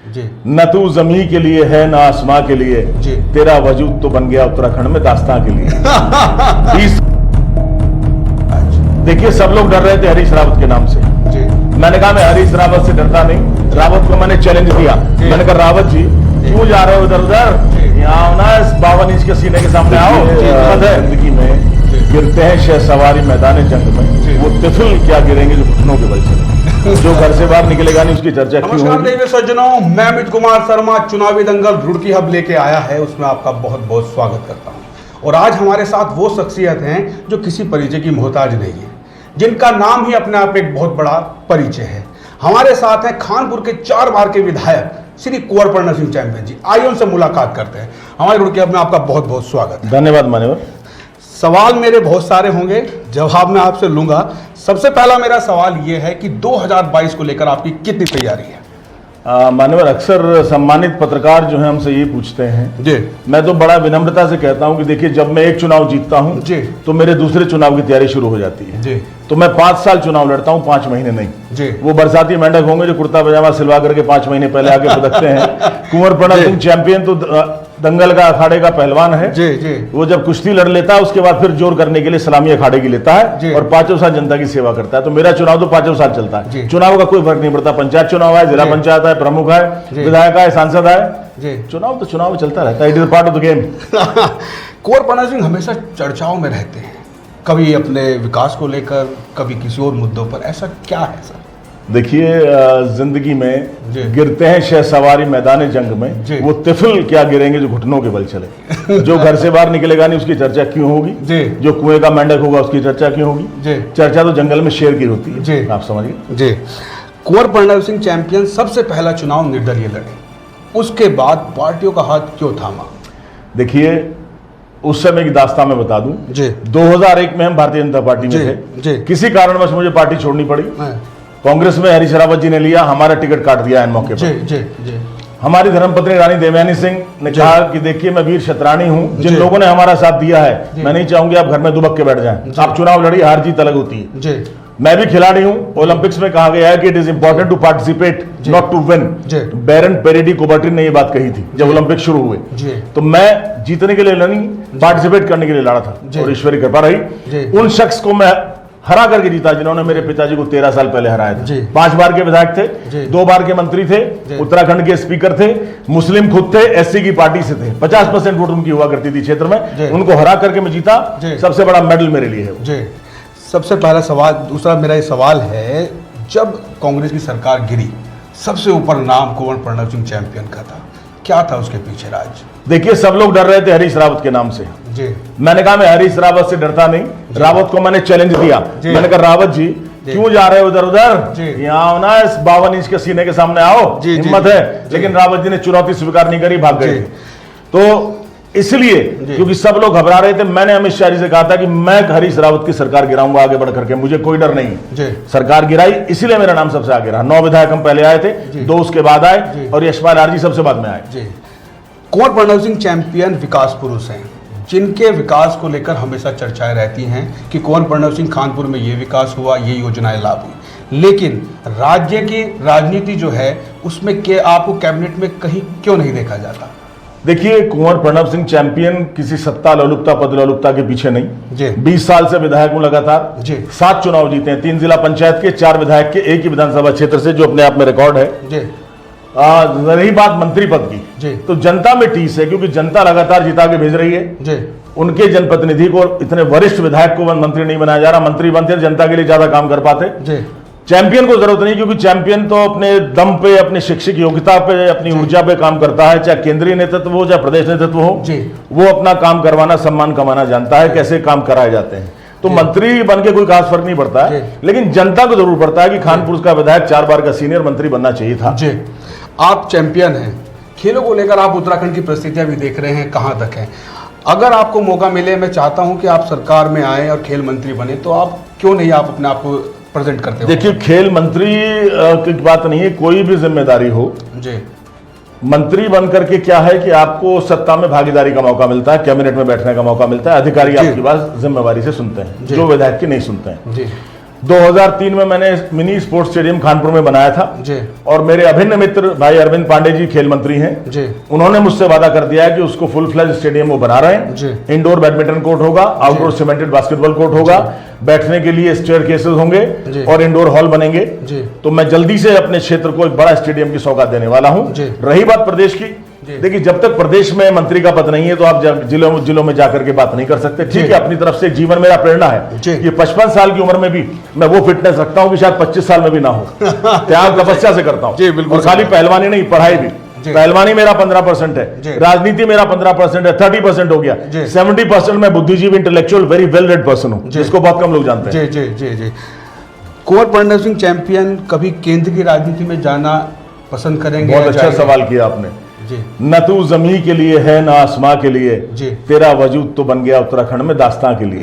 न तू जमी के लिए है न आसमां के लिए, तेरा वजूद तो बन गया उत्तराखंड में दास्तां के लिए। देखिए सब लोग डर रहे थे हरीश रावत के नाम से। मैंने कहा मैं हरीश रावत से डरता नहीं, रावत को मैंने चैलेंज दिया। मैंने कहा रावत जी क्यों जा रहे हो इधर उधर, यहाँ ना इस 52 इंच के सीने के सामने आओ। जिंदगी में गिरते हैं शह सवारी मैदान जंग में, वो तिफिल क्या गिरेंगे जो घुटनों के बल चले। जो घर से बाहर निकलेगा नहीं उसकी चर्चा क्यों होगी। नमस्कार देवी सज्जनों, मैं अमित कुमार शर्मा चुनावी दंगल रुड़की हब लेके आया है, उसमें आपका बहुत बहुत स्वागत करता हूं। और आज हमारे साथ वो शख्सियत हैं जो किसी परिचय की मोहताज नहीं है, जिनका नाम ही अपने आप एक बहुत बड़ा परिचय है। हमारे साथ हैं खानपुर के 4 बार के विधायक श्री कुंवर प्रणव सिंह चैंपियन जी। आइए उनसे मुलाकात करते हैं। हमारे रुड़की हब में आपका बहुत बहुत स्वागत है। धन्यवाद मान्यवर। सवाल मेरे बहुत सारे होंगे, जवाब मैं आपसे लूंगा। सबसे पहला मेरा सवाल यह है कि 2022 को लेकर आपकी कितनी तैयारी है? मान्यवर, अक्सर सम्मानित पत्रकार जो है हमसे ये पूछते हैं जी। मैं तो बड़ा विनम्रता से कहता हूं कि देखिए जब मैं एक चुनाव जीतता हूं जी तो मेरे दूसरे चुनाव की तैयारी शुरू हो जाती है। जी। तो मैं 5 साल चुनाव लड़ता हूं, 5 महीने नहीं। जी। वो बरसाती मेंढक होंगे जो कुर्ता पजामा सिलवा करके 5 महीने पहले आके फुदकते हैं। कुंवर प्रणव सिंह चैंपियन तो दंगल का अखाड़े का पहलवान है। जी जी। वो जब कुश्ती लड़ लेता है उसके बाद फिर जोर करने के लिए सलामी अखाड़े की लेता है और 5 साल जनता की सेवा करता है। तो मेरा चुनाव तो 5 साल चलता है। चुनाव का कोई फर्क नहीं पड़ता, पंचायत चुनाव है, जिला पंचायत है, प्रमुख है, विधायक है, सांसद है, चुनाव तो चुनाव चलता रहता है। It is part of the game. Kunwar Pranav Singh हमेशा चर्चाओं में रहते हैं, कभी अपने विकास को लेकर, कभी किसी और मुद्दों पर। ऐसा क्या है सर? देखिए जिंदगी में गिरते हैं शह सवारी मैदान जंग में, वो तिफिल क्या गिरेंगे जो घुटनों के बल चले। जो घर से बाहर निकलेगा नहीं उसकी चर्चा क्यों होगी, जो कुएं का मेंढक होगा उसकी चर्चा क्यों होगी। चर्चा तो जंगल में शेर की होती है, आप समझिए। जी। कुंवर प्रणव सिंह चैंपियन सबसे पहला चुनाव निर्दलीय लड़े, उसके बाद पार्टियों का हाथ क्यों थामा? देखिए उस समय की दास्तां मैं बता दूं। 2001 में हम भारतीय जनता पार्टी में थे, किसी कारणवश मुझे पार्टी छोड़नी पड़ी। कांग्रेस में हरीश रावत जी ने लिया, हमारा टिकट काट दिया इन मौके पर। हमारी धर्मपत्नी रानी देवयानी सिंह ने कहा कि देखिए मैं वीर शतरानी हूं, जिन लोगों ने हमारा साथ दिया है मैं नहीं चाहूंगी आप घर में दुबक के बैठ जाएं। आप चुनाव लड़िए, हार जीत अलग होती है। मैं भी खिलाड़ी हूं, ओलंपिक्स में कहा गया है कि it is important to participate not to win. Baron Pierre de Coubertin ने यह बात कही थी जब ओलंपिक शुरू हुए। तो मैं जीतने के लिए नहीं, पार्टिसिपेट करने के लिए लड़ा था और ईश्वरी कृपा रही। उन शख्स को मैं हरा करके जीता जिन्होंने मेरे पिताजी को 13 साल पहले हराया था। 5 बार के विधायक थे, 2 बार के मंत्री थे, उत्तराखंड के स्पीकर थे, मुस्लिम खुद थे, एससी की पार्टी से थे। 50% वोट उनकी हुआ करती थी क्षेत्र में, उनको हरा करके मैं जीता। सबसे बड़ा मेडल मेरे लिए है। सबसे पहला सवाल। दूसरा मेरा ये सवाल है, जब कांग्रेस की सरकार गिरी सबसे ऊपर नाम कुंवर प्रणव सिंह चैंपियन का था, क्या था उसके पीछे राज? देखिए सब लोग डर रहे थे हरीश रावत के नाम से। मैंने कहा मैं हरीश रावत से डरता नहीं, रावत को मैंने चैलेंज दिया। मैंने कहा रावत जी क्यों जा रहे हो इधर उधर, यहाँ ना इस 52 इंच के सीने के सामने आओ, हिम्मत है। लेकिन रावत जी ने चुनौती स्वीकार नहीं करी, भाग गए। तो इसलिए क्योंकि सब लोग घबरा रहे थे, मैंने अमित शाह जी से कहा था कि मैं हरीश रावत की सरकार गिराऊंगा आगे बढ़ करके, मुझे कोई डर नहीं। सरकार गिराई, इसीलिए मेरा नाम सबसे आगे रहा। 9 विधायक हम पहले आए थे, 2 उसके बाद आए और यशपाल आरजी सबसे बाद में आए। कुंवर प्रणव सिंह चैंपियन विकास पुरुष हैं, जिनके विकास को लेकर हमेशा चर्चाएं रहती हैं कि कुंवर प्रणव सिंह खानपुर में ये विकास हुआ, ये योजनाएं लागू हुई। लेकिन राज्य की राजनीति जो है उसमें आपको कैबिनेट में कहीं क्यों नहीं देखा जाता? देखिए कुंवर प्रणव सिंह चैंपियन किसी सत्ता लोलुपता पद लोलुपता के पीछे नहीं। 20 साल से विधायक हूं लगातार, 7 चुनाव जीते हैं, 3 जिला पंचायत के, 4 विधायक के, एक ही विधानसभा क्षेत्र से, जो अपने आप में रिकॉर्ड है। रही बात मंत्री पद की, तो जनता में टीस है क्योंकि जनता लगातार जिता के भेज रही है। उनके जनप्रतिनिधि को, इतने वरिष्ठ विधायक को मंत्री नहीं बनाया जा रहा। मंत्री बनते जनता के लिए ज्यादा काम कर पाते। चैंपियन को जरूरत नहीं क्योंकि चैंपियन तो अपने दम पे, अपनी शैक्षिक योग्यता पे, अपनी ऊर्जा पे काम करता है। चाहे केंद्रीय नेतृत्व हो चाहे प्रदेश नेतृत्व हो, वो अपना काम करवाना, सम्मान कमाना जानता है, कैसे काम कराए जाते हैं। तो मंत्री बन के कोई खास फर्क नहीं पड़ता है, लेकिन जनता को जरूर पड़ता है कि खानपुर का विधायक 4 बार का सीनियर मंत्री बनना चाहिए था। आप चैंपियन हैं, खेलों को लेकर आप उत्तराखंड की परिस्थितियां भी देख रहे हैं, कहां तक है? अगर आपको मौका मिले, मैं चाहता हूं कि आप सरकार में आए और खेल मंत्री बने, तो आप क्यों नहीं आप अपने आप को प्रेजेंट करते हो? देखिए खेल मंत्री की बात नहीं है, कोई भी जिम्मेदारी हो, मंत्री बनकर के क्या है कि आपको सत्ता में भागीदारी का मौका मिलता है, कैबिनेट में बैठने का मौका मिलता है, अधिकारी आपकी बात जिम्मेवारी से सुनते हैं, जो विधायक की नहीं सुनते हैं। 2003 में मैंने मिनी स्पोर्ट्स स्टेडियम कानपुर में बनाया था जी। और मेरे अभिन्न मित्र भाई अरविंद पांडे जी खेल मंत्री हैं जी। उन्होंने मुझसे वादा कर दिया है कि उसको फुल फ्लैज स्टेडियम वो बना रहे हैं जी। इंडोर बैडमिंटन कोर्ट होगा, आउटडोर सीमेंटेड बास्केटबॉल कोर्ट होगा, बैठने के लिए स्टेयर केसेस होंगे और इंडोर हॉल बनेंगे। तो मैं जल्दी से अपने क्षेत्र को एक बड़ा स्टेडियम की सौगात देने वाला हूं। रही बात प्रदेश की, देखिए जब तक प्रदेश में मंत्री का पद नहीं है तो आप जिलों में जाकर के बात नहीं कर सकते। ठीक है, अपनी तरफ से जीवन मेरा प्रेरणा है कि 55 साल की उम्र में भी मैं वो फिटनेस रखता हूं कि शायद 25 साल में भी ना हो। त्याग तपस्या से करता हूं और खाली पहलवानी नहीं, पढ़ाई भी। पहलवानी मेरा 15% है, राजनीति मेरा 15% है, 30% हो गया, 70% मैं बुद्धिजीवी intellectual very well read person हूं, जिसको बहुत कम लोग जानते हैं। जी। कुंवर प्रणव सिंह चैंपियन कभी केंद्र की राजनीति में जाना पसंद करेंगे? बहुत अच्छा सवाल किया आपने जी। न तू जमी के लिए है न आसमां के लिए जी। तेरा वजूद तो बन गया उत्तराखंड में दास्तां के लिए।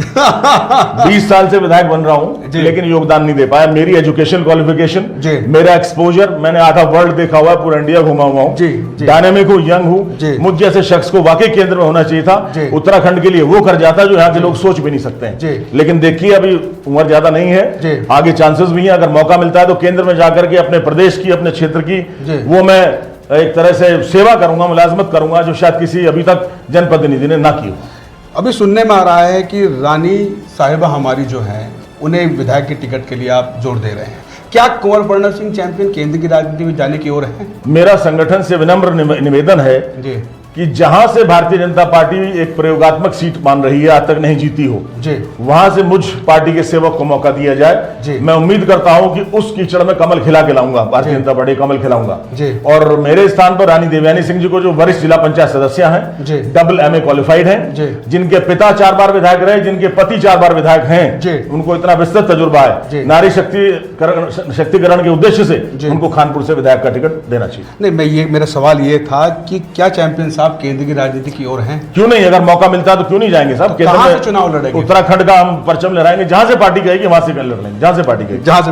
20 साल से विधायक बन रहा हूं लेकिन योगदान नहीं दे पाया। मेरी एजुकेशन क्वालिफिकेशन, मेरा एक्सपोजर, मैंने आधा वर्ल्ड देखा हुआ है, पूरा इंडिया घुमा हुआ हूं, डायनेमिक हूं, यंग हूं। मुझ जैसे शख्स को वाकई केंद्र में होना चाहिए था। उत्तराखंड के लिए वो कर जाता जो यहाँ के लोग सोच भी नहीं सकते हैं। लेकिन देखिए अभी उम्र ज्यादा नहीं है, आगे चांसेस भी हैं। अगर मौका मिलता है तो केंद्र में जाकर के अपने प्रदेश की, अपने क्षेत्र की वो मैं एक तरह से सेवा करूंगा, मुलाजमत करूंगा, जो शायद किसी अभी तक जनप्रतिनिधि ने ना की हो। अभी सुनने में आ रहा है कि रानी साहिबा हमारी जो है उन्हें विधायक के टिकट के लिए आप जोर दे रहे हैं। क्या कुंवर प्रणव सिंह चैंपियन केंद्र की राजनीति में जाने की ओर है? मेरा संगठन से विनम्र निवेदन है कि जहां से भारतीय जनता पार्टी एक प्रयोगात्मक सीट मान रही है, आज तक नहीं जीती हो, वहां से मुझ पार्टी के सेवक को मौका दिया जाए। मैं उम्मीद करता हूं कि उस कीचड़ में कमल खिला के लाऊंगा, भारतीय जनता पार्टी कमल खिलाऊंगा। और मेरे स्थान पर रानी देवयानी सिंह जी को, जो वरिष्ठ जिला पंचायत सदस्य हैं, डबल MA क्वालिफाइड हैं, जिनके पिता 4 बार विधायक रहे, जिनके पति 4 बार विधायक हैं, उनको इतना विस्तृत तजुर्बा है, नारी शक्तिकरण के उद्देश्य से उनको कानपुर से विधायक का टिकट देना चाहिए। नहीं, मेरा सवाल ये था कि क्या चैंपियन साहब केंद्र की राजनीति की ओर हैं? क्यों नहीं, अगर मौका मिलता है तो क्यों नहीं जाएंगे साहब? केंद्र में चुनाव लड़ेंगे, उत्तराखंड का हम परचम लहराएंगे, जहां से पार्टी कहेगी वहां से लड़ लेंगे, जहां से पार्टी कहेगी। जहां से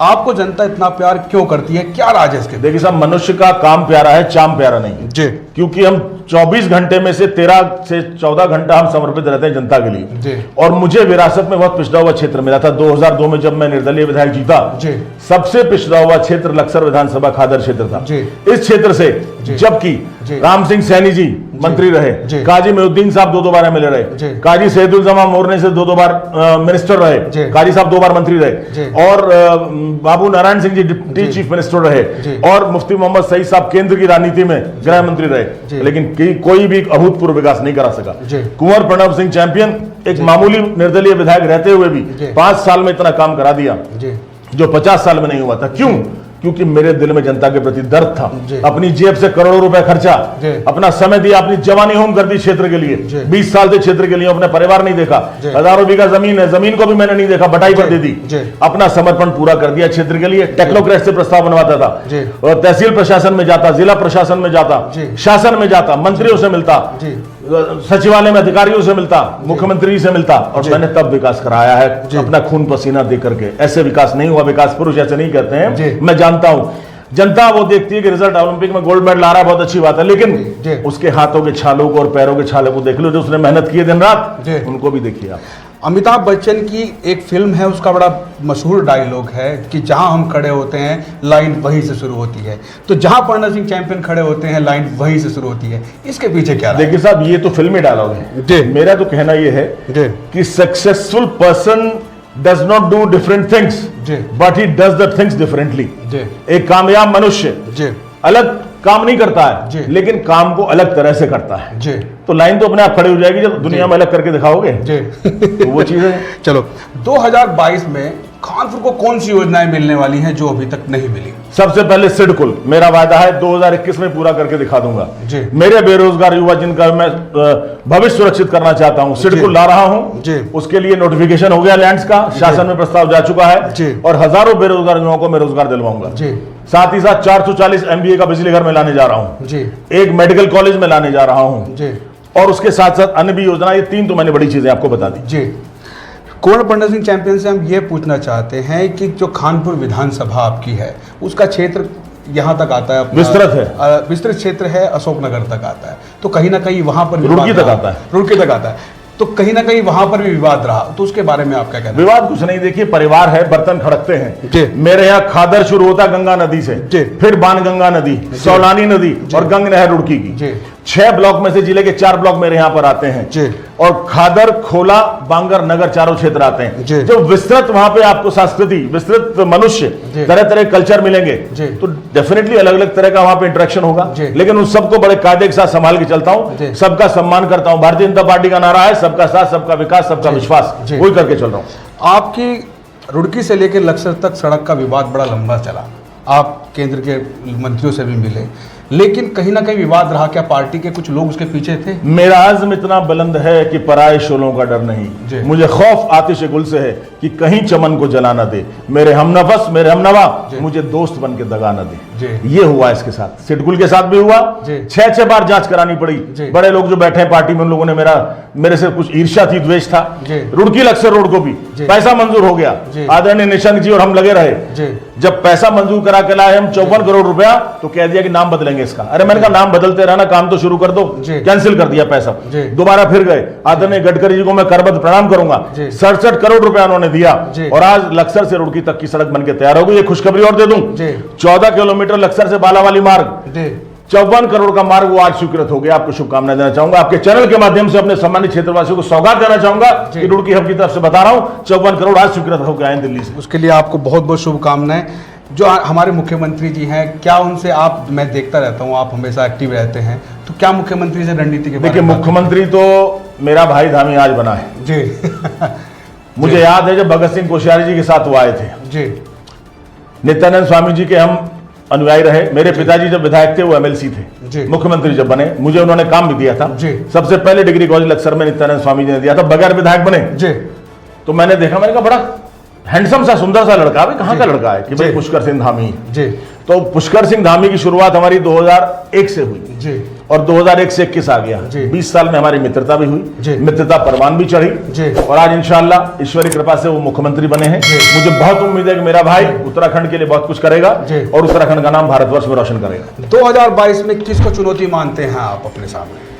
आपको जनता इतना प्यार क्यों करती है, क्या राज है इसके? देखिए साहब, मनुष्य का काम प्यारा है, चाम प्यारा नहीं जी। क्योंकि हम 24 घंटे में से 13 से 14 घंटा हम समर्पित रहते हैं जनता के लिए। और मुझे विरासत में बहुत पिछड़ा हुआ क्षेत्र मिला था। 2002 में जब मैं निर्दलीय विधायक जीता, सबसे पिछड़ा हुआ क्षेत्र लक्सर विधानसभा खादर क्षेत्र था। इस क्षेत्र से जबकि राम सिंह सैनी जी मंत्री रहे, काजी मोहिउद्दीन साहब 2 बार MLA रहे, काजी सैदुल-जमा मोरने से 2 बार मिनिस्टर रहे, काजी साहब 2 बार मंत्री रहे, और बाबू Narayan Singh ji deputy chief minister रहे, और मुफ्ती मोहम्मद सईद साहब केंद्र की राजनीति में गृह मंत्री रहे, लेकिन कोई भी अभूतपूर्व विकास नहीं करा सका। कुंवर प्रणव सिंह चैंपियन एक मामूली निर्दलीय विधायक रहते हुए भी 5 साल में इतना काम करा दिया जो 50 साल में नहीं हुआ था। क्यों? क्योंकि मेरे दिल में जनता के प्रति दर्द था। अपनी जेब से करोड़ों रुपए खर्चा, अपना समय दिया, अपनी जवानी होम कर दी क्षेत्र के लिए। 20 साल से क्षेत्र के लिए अपने परिवार नहीं देखा, हजारों बीघा जमीन है, जमीन को भी मैंने नहीं देखा, बटाई पर दे दी। अपना समर्पण पूरा कर दिया क्षेत्र के लिए। टेक्नोक्रेट से प्रस्ताव बनवाता था, और तहसील प्रशासन में जाता, जिला प्रशासन में जाता, शासन में जाता, मंत्रियों से मिलता, सचिवालय में अधिकारियों से मिलता, मुख्यमंत्री से मिलता, और मैंने तब विकास कराया है अपना खून पसीना दे करके। ऐसे विकास नहीं हुआ, विकास पुरुष ऐसे नहीं कहते हैं। मैं जानता हूं जनता वो देखती है कि रिजल्ट ओलंपिक में गोल्ड मेडल आ रहा है, बहुत अच्छी बात है, लेकिन उसके हाथों के छालों को और पैरों के छालों को देख लो, जो उसने मेहनत की है दिन रात, उनको भी देखिए आप। अमिताभ बच्चन की एक फिल्म है, उसका बड़ा मशहूर डायलॉग है कि जहां हम खड़े होते हैं लाइन वहीं से शुरू होती है। तो जहां प्रणव सिंह चैंपियन खड़े होते हैं लाइन वहीं से शुरू होती है। इसके पीछे क्या? देखिए साहब, ये तो फिल्मी डायलॉग है। मेरा तो कहना ये है कि successful person does not do different things but he does the things differently. एक कामयाब मनुष्य अलग काम नहीं करता है, लेकिन काम को अलग तरह से करता है। तो लाइन तो अपने आप खड़ी हो जाएगी जब दुनिया में अलग करके दिखाओगे। तो वो चीज है। चलो, 2022 में कानपुर को कौन सी योजनाएं मिलने वाली हैं जो अभी तक नहीं मिली? सबसे पहले सिडकुल मेरा वादा है 2021 में पूरा करके दिखा दूंगा। मेरे बेरोजगार युवा जिनका मैं भविष्य सुरक्षित करना चाहता हूं, सिडकुल ला रहा हूं। उसके लिए नोटिफिकेशन हो गया लैंड्स का, शासन में प्रस्ताव जा चुका है, और हजारों बेरोजगार युवाओं को मैं रोजगार दिलवाऊंगा। साथ ही साथ 440 MBA का बिजली घर में लाने जा रहा हूं, एक मेडिकल कॉलेज में लाने जा रहा हूं, और उसके साथ साथ अन्य भी योजना। ये 3 तो मैंने बड़ी चीजें आपको बता दी। कुंवर प्रणव सिंह चैंपियन से हम ये पूछना चाहते हैं कि जो कानपुर विधानसभा आपकी है, उसका क्षेत्र यहाँ तक आता है, विस्तृत है, विस्तृत क्षेत्र है, अशोकनगर तक आता है, तो कहीं ना कहीं वहां पर रुड़की तक आता है, रुड़की तक आता है। तो कहीं ना कहीं वहां पर भी विवाद रहा, तो उसके बारे में आप क्या कहना है? विवाद कुछ नहीं, देखिए परिवार है, बर्तन खड़कते हैं। जी। मेरे यहाँ खादर शुरू होता गंगा नदी से, जी। फिर बाणगंगा नदी, सौलानी नदी और गंग नहर रुड़की की। 6 ब्लॉक में से जिले के 4 ब्लॉक मेरे यहाँ पर आते हैं जी। और खादर, खोला, बांगर, नगर चारों क्षेत्र आते हैं। जो विस्तृत वहां पे आपको संस्कृति, विस्तृत मनुष्य, तरह तरह कल्चर मिलेंगे, तो डेफिनेटली अलग अलग तरह का वहां पे इंटरेक्शन होगा, लेकिन उन सबको बड़े कायदे के साथ संभाल के चलता हूं, सबका सम्मान करता हूं। भारतीय जनता पार्टी का नारा है सबका साथ, सबका विकास, सबका विश्वास, वही करके चल रहा हूं। आपकी रुड़की से लेकर लक्सर तक सड़क का विवाद बड़ा लंबा चला, आप केंद्र के मंत्रियों से भी मिले, लेकिन कहीं ना कहीं विवाद रहा। क्या पार्टी के कुछ लोग उसके पीछे थे? मेरा आज़म इतना बुलंद है कि पराए शोलों का डर नहीं। मुझे खौफ आतिश गुल से है कि कहीं चमन को जला न दे। मेरे हमनफस, मेरे हमनवा मुझे दोस्त बन के दगा न दे। ये हुआ इसके साथ, सिटकुल के साथ भी हुआ। 6 बार जांच करानी पड़ी। बड़े लोग जो बैठे हैं पार्टी में, उन लोगों ने मेरे से कुछ ईर्ष्या थी, द्वेष था। रुड़की लक्सर रोड को भी पैसा मंजूर हो गया, आदरणीय निशंक जी और हम लगे रहे। जब पैसा मंजूर करा के लाए हम 54 करोड़ रुपया, तो कह दिया कि नाम बदलेंगे इसका। अरे मैंने कहा नाम बदलते रहना, काम तो शुरू कर दो। कैंसिल कर दिया पैसा। दोबारा फिर गए, आदरणीय गडकरी जी को मैं करबद्ध प्रणाम करूंगा। 67 करोड़ रुपया उन्होंने दिया और आज लक्सर से रुड़की तक की सड़क बनकर तैयार हो गई। ये खुशखबरी और दे दूं, 14 किलोमीटर लक्सर से बालावाली मार्ग, 54 करोड़ का मार्ग वो आज स्वीकृत हो गया। आपको शुभकामनाएं देना चाहूंगा, आपके चैनल के माध्यम से अपने सम्मानित क्षेत्रवासियों को सौगात देना चाहूंगा कि रुड़की हब की तरफ से बता रहा हूं 54 करोड़ आज स्वीकृत होकर आए दिल्ली से। उसके लिए आपको बहुत बहुत शुभकामनाएं। जो हमारे मुख्यमंत्री जी हैं, क्या उनसे आप, मैं देखता रहता हूं आप हमेशा एक्टिव रहते हैं, तो क्या मुख्यमंत्री से रणनीति के बारे में? देखिए, मुख्यमंत्री तो मेरा भाई धामी आज बना है जी। मुझे याद है जब भगत सिंह कोश्यारी जी के साथ वो आए थे जी, नित्यानंद स्वामी जी के हम अनुयायी रहे। मेरे पिताजी जब विधायक थे वो एमएलसी थे, मुख्यमंत्री जब बने मुझे उन्होंने काम भी दिया था। सबसे पहले डिग्री कॉलेज लक्सर में नित्यानंद स्वामी जी ने दिया था, बगैर विधायक बने। तो मैंने देखा, मैंने कहा बड़ा हैंडसम सा, सुंदर सा लड़का, भाई कहाँ का लड़का है कि भाई पुष्कर सिंह धामी जी। तो पुष्कर सिंह धामी की शुरुआत हमारी 2001 से हुई जी और 2001 से 21 आ गया। 20 साल में हमारी मित्रता भी हुई, मित्रता परवान भी चढ़ी और आज इंशाअल्लाह ईश्वरी कृपा से वो मुख्यमंत्री बने हैं। मुझे बहुत उम्मीद है कि मेरा भाई उत्तराखंड के लिए बहुत कुछ करेगा और उत्तराखंड का नाम भारतवर्ष में रोशन करेगा। 2022 में किसको चुनौती मानते हैं आप अपने सामने?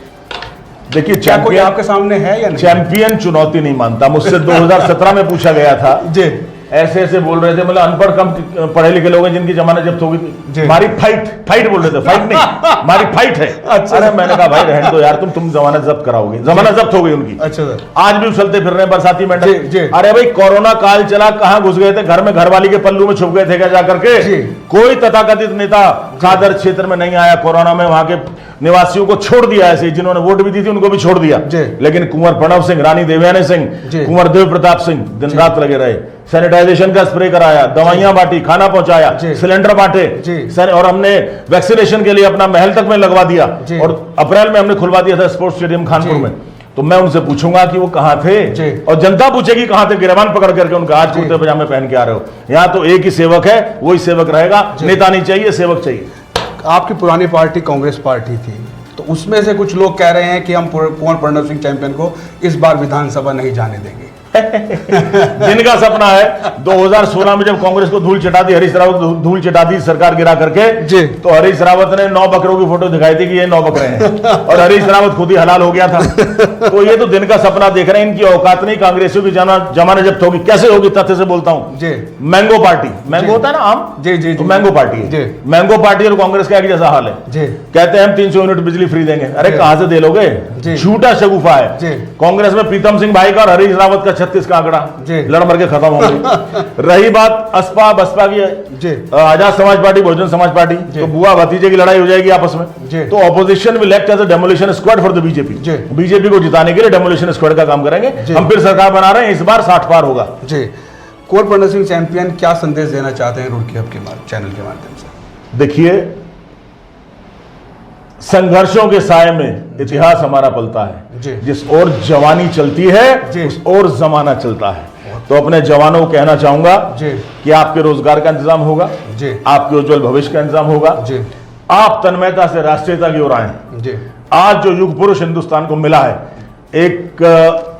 देखिए, चैंपियन आपके सामने है या नहीं? चैंपियन चुनौती नहीं मानता। मुझसे 2017 में पूछा गया था जी, ऐसे ऐसे बोल रहे थे, मतलब अनपढ़ कम पढ़े लिखे लोग हैं जिनकी जमानत जब्त होगी, हमारी फाइट बोल रहे थे, फाइट नहीं हमारी फाइट है। अच्छा। अरे मैंने कहा भाई रहने दो यार, तुम जमानत जब्त कराओगे, जमानत जब्त हो गई उनकी। अच्छा सर। आज भी उछलते फिर रहे हैं बरसाती मेंढक। अरे भाई कोरोना काल चला, कहां घुस गए थे? घर में घरवाली के पल्लू में छुप गए थे क्या जाकर के? कोई तथाकथित नेता खादर क्षेत्र में नहीं आया कोरोना में, वहां के निवासियों को छोड़ दिया, ऐसे जिन्होंने वोट भी दी थी उनको भी छोड़ दिया। लेकिन कुंवर प्रणव सिंह, रानी देवयानी सिंह, कुंवर देव प्रताप सिंह दिन रात लगे रहे, सैनिटाइजेशन का स्प्रे कराया, दवाइयां बांटी, खाना पहुंचाया, सिलेंडर बांटे और हमने वैक्सीनेशन के लिए अपना महल तक में लगवा दिया और अप्रैल में हमने खुलवा दिया था स्पोर्ट्स स्टेडियम खानपुर में। तो मैं उनसे पूछूंगा कि वो कहां थे और जनता पूछेगी कहां थे, गिरबान पकड़ करके उनका आज कुर्ते पजामे पहन के आ रहे हो। यहाँ तो एक ही सेवक है, वही सेवक रहेगा, नेता नहीं चाहिए, सेवक चाहिए। आपकी पुरानी पार्टी कांग्रेस पार्टी थी, तो उसमें से कुछ लोग कह रहे हैं कि हम कुंवर प्रणव सिंह चैंपियन को इस बार विधानसभा नहीं जाने देंगे। जिनका सपना है 2016 में जब कांग्रेस को धूल चटा दी, हरीश रावत धूल चटा दी सरकार गिरा करके, तो हरीश रावत ने 9 बकरों की फोटो दिखाई थी कि ये 9 बकरे हैं और हरीश रावत खुद ही हलाल हो गया था। तो ये तो दिन का सपना देख रहे हैं, इनकी औकात नहीं कांग्रेसियों की जमानत जब्त होगी। कैसे होगी? तथ्य से बोलता हूं, मैंगो पार्टी, मैंगो होता है ना आम, तो मैंगो पार्टी है। मैंगो पार्टी और कांग्रेस का एक जैसा हाल है। कहते हैं हम 300 यूनिट बिजली फ्री देंगे, अरे कहां से दे लोगे? झूठा शगुफा है। कांग्रेस में प्रीतम सिंह भाई का और हरीश रावत का 36 का आंकड़ा, लड़ मर के खत्म होंगे। रही बात असपा बसपा की, आजाद समाज पार्टी बहुजन समाज पार्टी, तो बुआ भतीजे की लड़ाई हो जाएगी आपस में। तो opposition will act as a demolition squad for the BJP. BJP को जिताने के लिए डेमोलिशन स्क्वाड का काम करेंगे। हम फिर सरकार बना रहे हैं, इस बार 60 पार होगा। कुंवर प्रणव सिंह चैंपियन क्या संदेश देना चाहते हैं रुड़की हब के चैनल के माध्यम से? देखिए, संघर्षों के साए में इतिहास हमारा पलता है। जिस ओर जवानी चलती है उस ओर जमाना चलता है। तो अपने जवानों को कहना चाहूंगा कि आपके रोजगार का इंतजाम होगा, आपके उज्जवल भविष्य का इंतजाम होगा, आप तन्मयता से राष्ट्रीयता की ओर आए। आज जो युग पुरुष हिंदुस्तान को मिला है, एक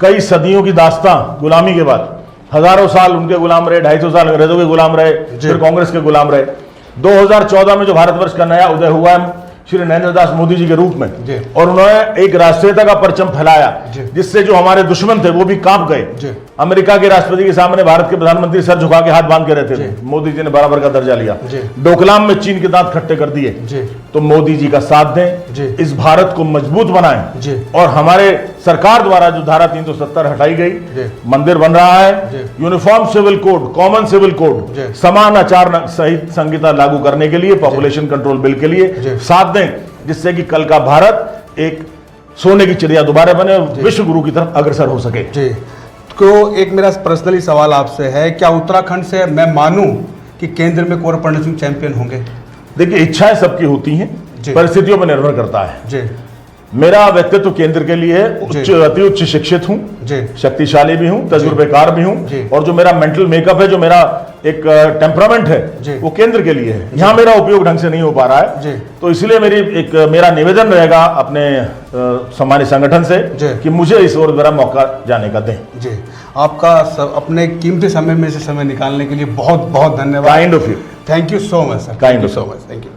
कई सदियों की दास्तां गुलामी के बाद, हजारों साल उनके गुलाम रहे, 250 साल अंग्रेजों के गुलाम रहे, फिर कांग्रेस के गुलाम रहे। 2014 में जो भारतवर्ष का नया उदय हुआ है, श्री नरेंद्र दास मोदी जी के रूप में, जी। और उन्होंने एक राष्ट्रीयता का परचम फैलाया, जी। जिससे जो हमारे दुश्मन थे वो भी कांप जी। गए। अमेरिका के राष्ट्रपति के सामने भारत के प्रधानमंत्री सर झुका के हाथ बांध के रहते थे, मोदी जी ने बराबर का दर्जा लिया। जी। डोकलाम में चीन के दांत खट्टे कर दिए। जी। तो मोदी जी का साथ दें, जी। इस भारत को मजबूत बनाएं, जी। और हमारे सरकार द्वारा जो धारा 370 हटाई गई, जी। मंदिर बन रहा है, जी। Uniform civil code, common civil code, जी। समान आचार सहित संहिता लागू करने के लिए, पॉपुलेशन कंट्रोल बिल के लिए जी। साथ दें, जिससे कि कल का भारत एक सोने की चिड़िया दोबारा बने, विश्व गुरु की तरफ अग्रसर हो सके। जी। तो एक मेरा पर्सनली सवाल आपसे है, क्या उत्तराखंड से मैं मानूं कि केंद्र में कुंवर पंडित सिंह चैंपियन होंगे? देखिए, इच्छाएं सबकी होती हैं, जी। परिस्थितियों पर निर्भर करता है। जी। मेरा व्यक्तित्व केंद्र के लिए उच्च, अति उच्च शिक्षित हूं, जी। शक्तिशाली भी हूं, तजुर्बेकार भी हूं, जी। और जो मेरा मेंटल मेकअप है, जो मेरा एक टेम्परामेंट जी। है, वो केंद्र के लिए है। यहां मेरा उपयोग ढंग से नहीं हो पा रहा है, जी। तो इसलिए मेरा निवेदन रहेगा अपने सम्मानित संगठन से जी। कि मुझे इस ओर मेरा मौका जाने का दें। जी, आपका अपने कीमती समय में से समय निकालने के लिए बहुत बहुत धन्यवाद। Kind of you. Thank you so much sir. Kind of so you. Much. Thank you.